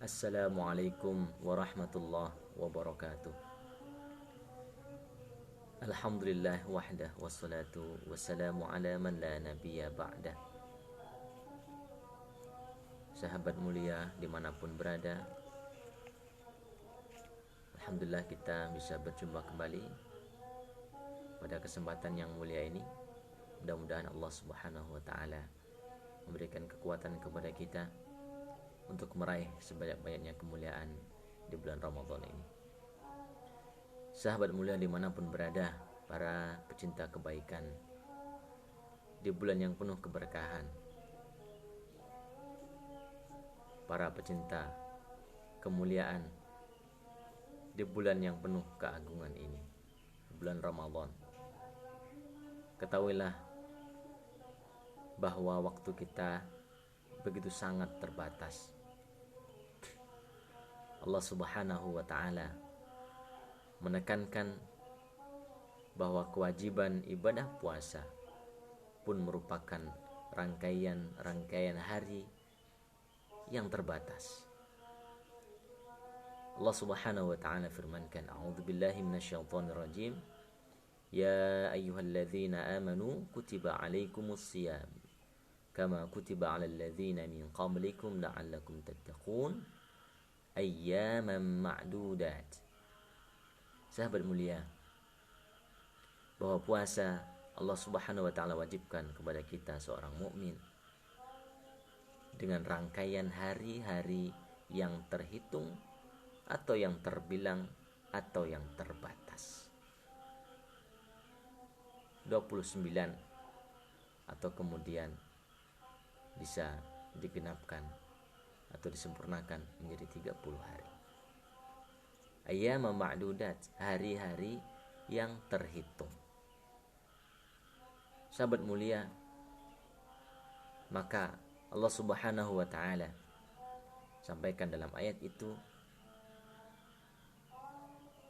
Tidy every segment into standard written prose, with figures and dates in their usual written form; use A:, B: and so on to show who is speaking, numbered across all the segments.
A: Assalamualaikum warahmatullahi wabarakatuh. Alhamdulillah wahdah wassalatu wassalamu ala man la nabiyya ba'dah. Sahabat mulia dimanapun berada, Alhamdulillah kita bisa berjumpa kembali pada kesempatan yang mulia ini. Mudah-mudahan Allah subhanahu wa ta'ala memberikan kekuatan kepada kita untuk meraih sebanyak-banyaknya kemuliaan di bulan Ramadan ini. Sahabat mulia dimanapun berada, para pecinta kebaikan, di bulan yang penuh keberkahan, para pecinta kemuliaan, di bulan yang penuh keagungan ini, bulan Ramadan, ketahuilah bahwa waktu kita begitu sangat terbatas. Allah subhanahu wa ta'ala menekankan bahwa kewajiban ibadah puasa pun merupakan rangkaian hari yang terbatas. Allah subhanahu wa ta'ala firmankan, a'udzubillahi minasyaitonir rajim, ya ayyuhalladzina amanu kutiba alaikumus shiyam kama kutiba alal ladzina min qablikum la'allakum tattaqun ayyaman ma'dudat. Sahabat mulia, bahwa puasa Allah subhanahu wa ta'ala wajibkan kepada kita seorang mukmin dengan rangkaian hari-hari yang terhitung atau yang terbilang atau yang terbatas. 29 atau kemudian bisa digenapkan atau disempurnakan menjadi 30 hari. Ayyam ma'dudat, hari-hari yang terhitung. Sahabat mulia, maka Allah subhanahu wa ta'ala sampaikan dalam ayat itu,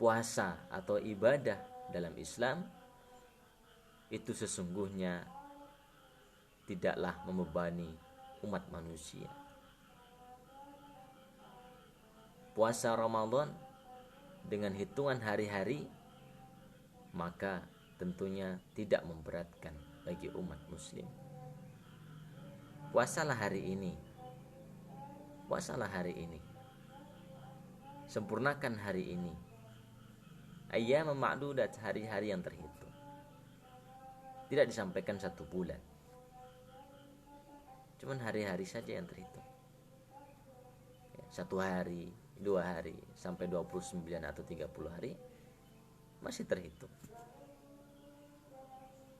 A: puasa atau ibadah dalam Islam itu sesungguhnya tidaklah membebani umat manusia. Puasa Ramadan dengan hitungan hari-hari maka tentunya tidak memberatkan bagi umat muslim. Puasalah hari ini, puasalah hari ini, sempurnakan hari ini. Ayyam ma'dudat, hari-hari yang terhitung. Tidak disampaikan 1 bulan, cuman hari-hari saja yang terhitung. 1 hari, 2 hari, sampai 29 atau 30 hari masih terhitung.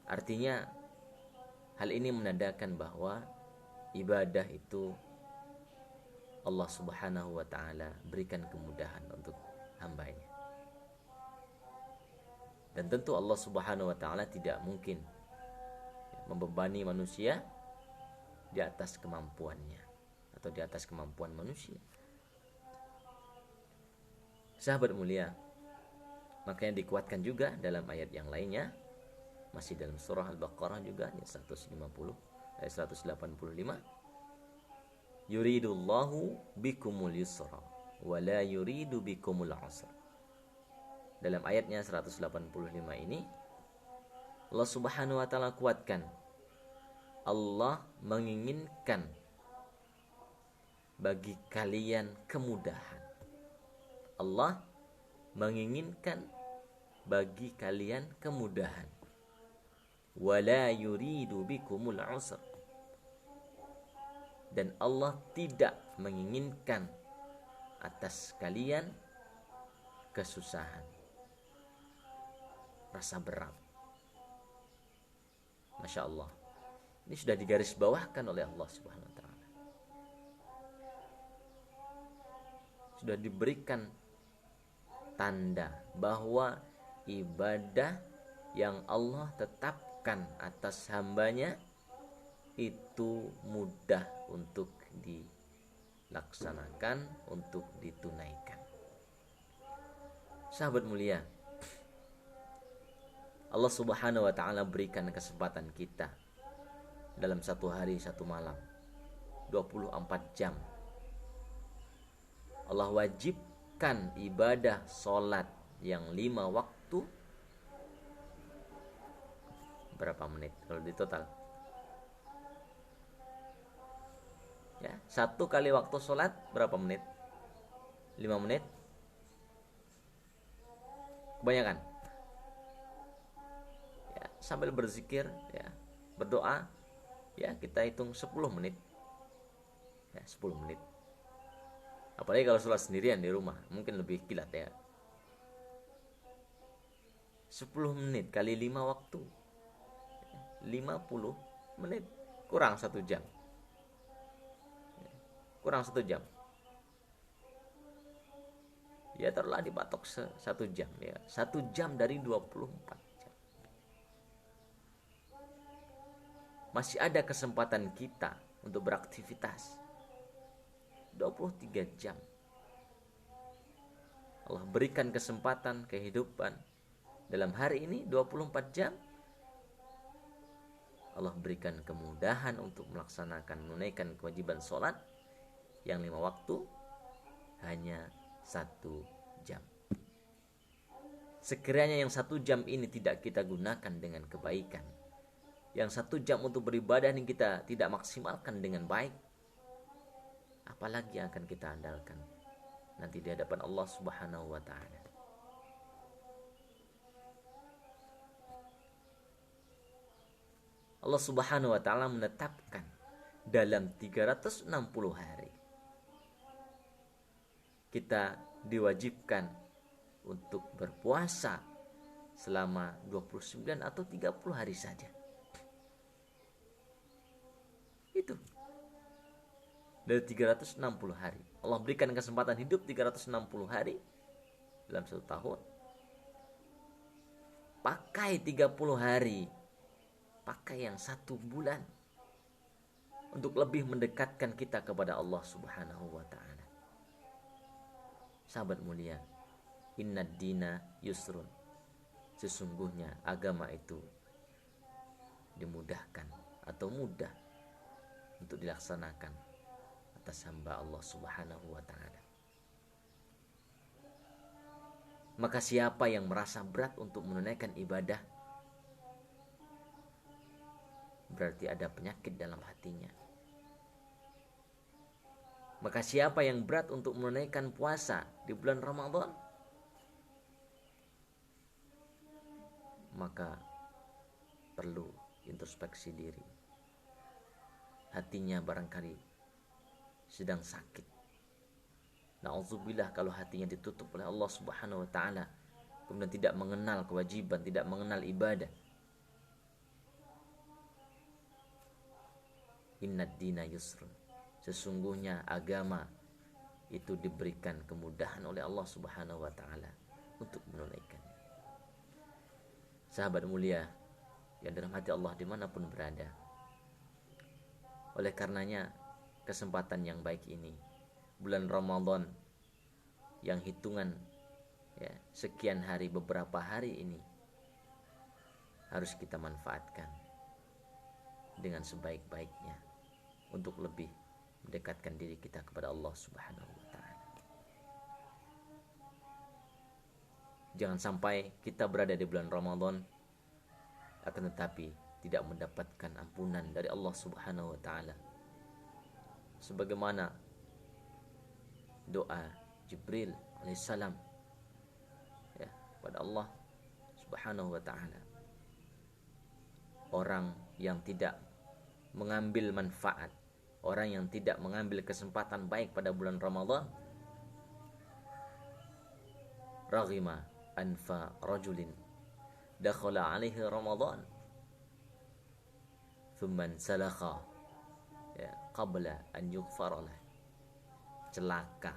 A: Artinya hal ini menandakan bahwa ibadah itu Allah subhanahu wa ta'ala berikan kemudahan untuk hambanya. Dan tentu Allah subhanahu wa ta'ala tidak mungkin membebani manusia di atas kemampuannya atau di atas kemampuan manusia. Sahabat mulia, makanya dikuatkan juga dalam ayat yang lainnya, masih dalam surah Al-Baqarah juga ayat 185, yuridullahu bikumul yusra wa la yuridu bikumul usra. Dalam ayatnya 185 ini Allah subhanahu wa ta'ala kuatkan, Allah menginginkan bagi kalian kemudahan. Allah menginginkan bagi kalian kemudahan. Wala yuridu bikumul usr. Dan Allah tidak menginginkan atas kalian kesusahan, rasa berat. Masya Allah, ini sudah digarisbawahkan oleh Allah subhanahu wa ta'ala. Sudah diberikan tanda bahwa ibadah yang Allah tetapkan atas hambanya itu mudah untuk dilaksanakan, untuk ditunaikan. Sahabat mulia, Allah subhanahu wa ta'ala berikan kesempatan kita dalam 1 hari 1 malam 24 jam Allah wajibkan ibadah sholat yang 5 waktu berapa menit kalau di total? Ya, 1 kali waktu sholat berapa menit? 5 menit? Kebanyakan. Ya, sambil berzikir, ya, berdoa, ya kita hitung 10 menit. Ya, 10 menit. Apalagi kalau sholat sendirian di rumah, mungkin lebih kilat ya. 10 menit kali 5 waktu. 50 menit kurang 1 jam. Kurang 1 jam. Ya taruhlah dipatok 1 jam ya. 1 jam dari 24 jam. Masih ada kesempatan kita untuk beraktivitas 23 jam. Allah berikan kesempatan kehidupan dalam hari ini 24 jam. Allah berikan kemudahan untuk menunaikan kewajiban sholat yang 5 waktu hanya 1 jam. Sekiranya yang 1 jam ini tidak kita gunakan dengan kebaikan, yang 1 jam untuk beribadah ini kita tidak maksimalkan dengan baik, apalagi yang akan kita andalkan nanti di hadapan Allah Subhanahu wa ta'ala. Allah Subhanahu wa ta'ala menetapkan dalam 360 hari kita diwajibkan untuk berpuasa selama 29 atau 30 hari saja. Itu dari 360 hari. Allah berikan kesempatan hidup 360 hari dalam 1 tahun. Pakai 30 hari, pakai yang 1 bulan untuk lebih mendekatkan kita kepada Allah Subhanahu wa ta'ala. Sahabat mulia, innad dina yusrun. Sesungguhnya agama itu dimudahkan atau mudah untuk dilaksanakan atas hamba Allah Subhanahu wa ta'ala. Maka siapa yang merasa berat untuk menunaikan ibadah, berarti ada penyakit dalam hatinya. Maka siapa yang berat untuk menunaikan puasa di bulan Ramadan, maka perlu introspeksi diri. Hatinya barangkali sedang sakit. Na'udzubillah kalau hatinya ditutup oleh Allah Subhanahu wa ta'ala, kemudian tidak mengenal kewajiban, tidak mengenal ibadah. Innad dina yusrun. Sesungguhnya agama itu diberikan kemudahan oleh Allah Subhanahu wa ta'ala untuk menunaikannya. Sahabat mulia yang dirahmati Allah dimanapun berada, oleh karenanya kesempatan yang baik ini, bulan Ramadan yang hitungan ya, sekian hari, beberapa hari ini harus kita manfaatkan dengan sebaik-baiknya untuk lebih mendekatkan diri kita kepada Allah Subhanahu wa ta'ala. Jangan sampai kita berada di bulan Ramadan akan tetapi tidak mendapatkan ampunan dari Allah Subhanahu wa ta'ala, sebagaimana doa Jibril alaihissalam ya, pada Allah Subhanahu wa ta'ala. Orang yang tidak mengambil manfaat, orang yang tidak mengambil kesempatan baik pada bulan Ramadan, raghima anfa rajulin dakhala alaihi Ramadan thumman salakha ya, qabla an yughfara lah. Celaka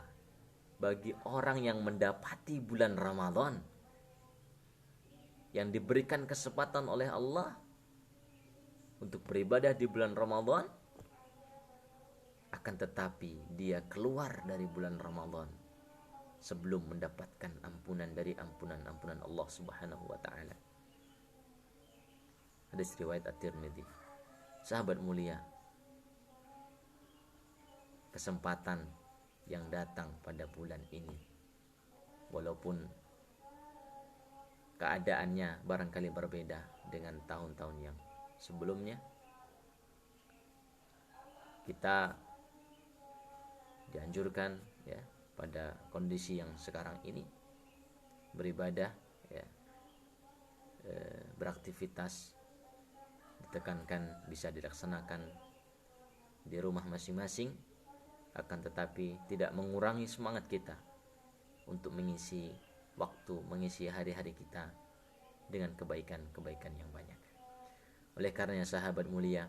A: bagi orang yang mendapati bulan Ramadan, yang diberikan kesempatan oleh Allah untuk beribadah di bulan Ramadan, akan tetapi dia keluar dari bulan Ramadan sebelum mendapatkan ampunan dari ampunan Allah Subhanahu wa ta'ala. Hadis riwayat At-Tirmidzi. Sahabat mulia, kesempatan yang datang pada bulan ini. Walaupun keadaannya barangkali berbeda dengan tahun-tahun yang sebelumnya, kita dianjurkan ya pada kondisi yang sekarang ini beribadah ya, beraktivitas ditekankan bisa dilaksanakan di rumah masing-masing, akan tetapi tidak mengurangi semangat kita untuk mengisi waktu, mengisi hari-hari kita dengan kebaikan-kebaikan yang banyak. Oleh karenanya sahabat mulia,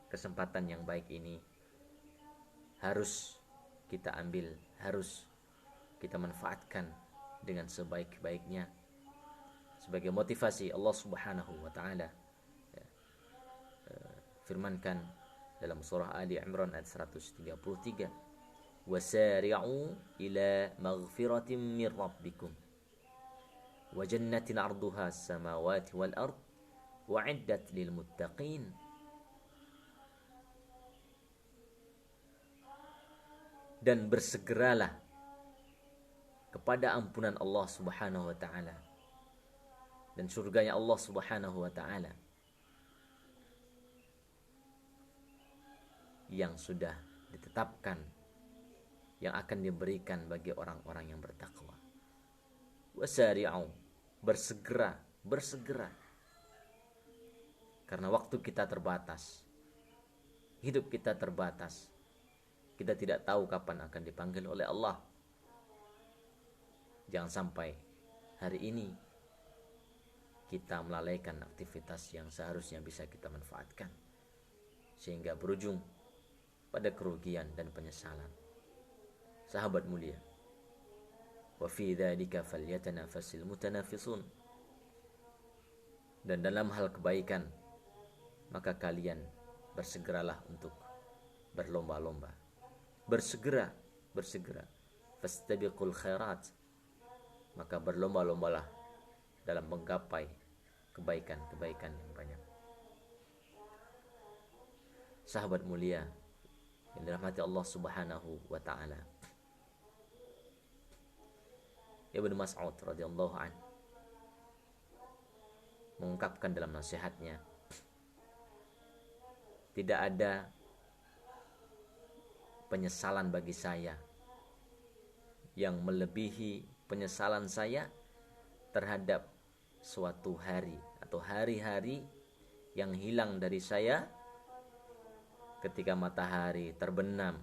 A: kesempatan yang baik ini harus kita ambil, harus kita manfaatkan dengan sebaik-baiknya sebagai motivasi. Allah Subhanahu wa taala firmankan dalam surah Ali Imran ayat 133, wasari'u ila maghfiratin min rabbikum wa jannatin 'arduha as-samawati wal ard wa'iddat lil muttaqin. Dan bersegeralah kepada ampunan Allah Subhanahu wa taala dan surganya Allah Subhanahu wa taala yang sudah ditetapkan, yang akan diberikan bagi orang-orang yang bertakwa. Wasari'u, bersegera. Karena waktu kita terbatas, hidup kita terbatas. Kita tidak tahu kapan akan dipanggil oleh Allah. Jangan sampai hari ini kita melalaikan aktivitas yang seharusnya bisa kita manfaatkan, sehingga berujung pada kerugian dan penyesalan. Sahabat mulia, wa fi dzalika falyatanafasil mutanafisun. Dan dalam hal kebaikan, maka kalian bersegeralah untuk berlomba-lomba. Bersegera. Fastabiqul khairat. Maka berlomba-lombalah dalam menggapai kebaikan-kebaikan yang banyak. Sahabat mulia yang dirahmati Allah Subhanahu wa taala, Ibnu Mas'ud radhiyallahu anhu mengungkapkan dalam nasihatnya, tidak ada penyesalan bagi saya yang melebihi penyesalan saya terhadap suatu hari atau hari-hari yang hilang dari saya ketika matahari terbenam,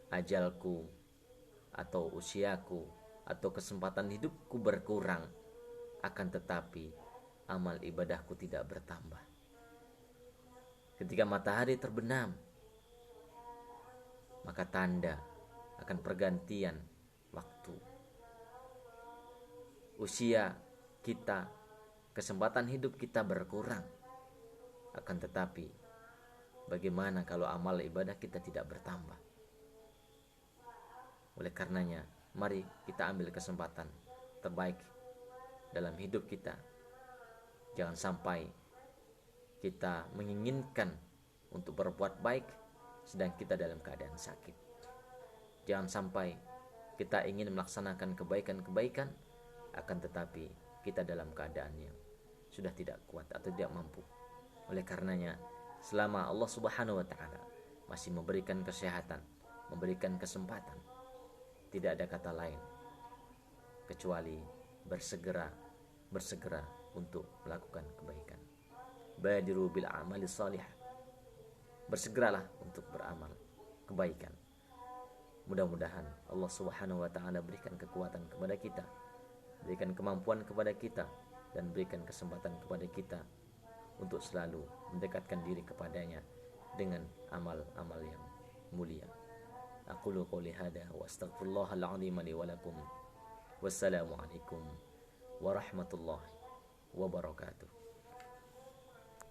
A: ajalku atau usiaku atau kesempatan hidupku berkurang, akan tetapi amal ibadahku tidak bertambah. Ketika matahari terbenam, maka tanda akan pergantian waktu. Usia kita, kesempatan hidup kita berkurang. Akan tetapi, bagaimana kalau amal ibadah kita tidak bertambah? Oleh karenanya, mari kita ambil kesempatan terbaik dalam hidup kita. Jangan sampai kita menginginkan untuk berbuat baik sedang kita dalam keadaan sakit. Jangan sampai kita ingin melaksanakan kebaikan-kebaikan, akan tetapi kita dalam keadaan yang sudah tidak kuat atau tidak mampu. Oleh karenanya, selama Allah Subhanahu wa taala masih memberikan kesehatan, memberikan kesempatan, tidak ada kata lain kecuali bersegera untuk melakukan kebaikan. Badiru bil amali salihah. Bersegeralah untuk beramal kebaikan. Mudah-mudahan Allah Subhanahu wa taala berikan kekuatan kepada kita, berikan kemampuan kepada kita, dan berikan kesempatan kepada kita untuk selalu mendekatkan diri kepadanya dengan amal-amal yang mulia. Aqulu qouli hadza wa astaghfirullahal azim li wa lakum. Wassalamu alaikum warahmatullahi wabarakatuh.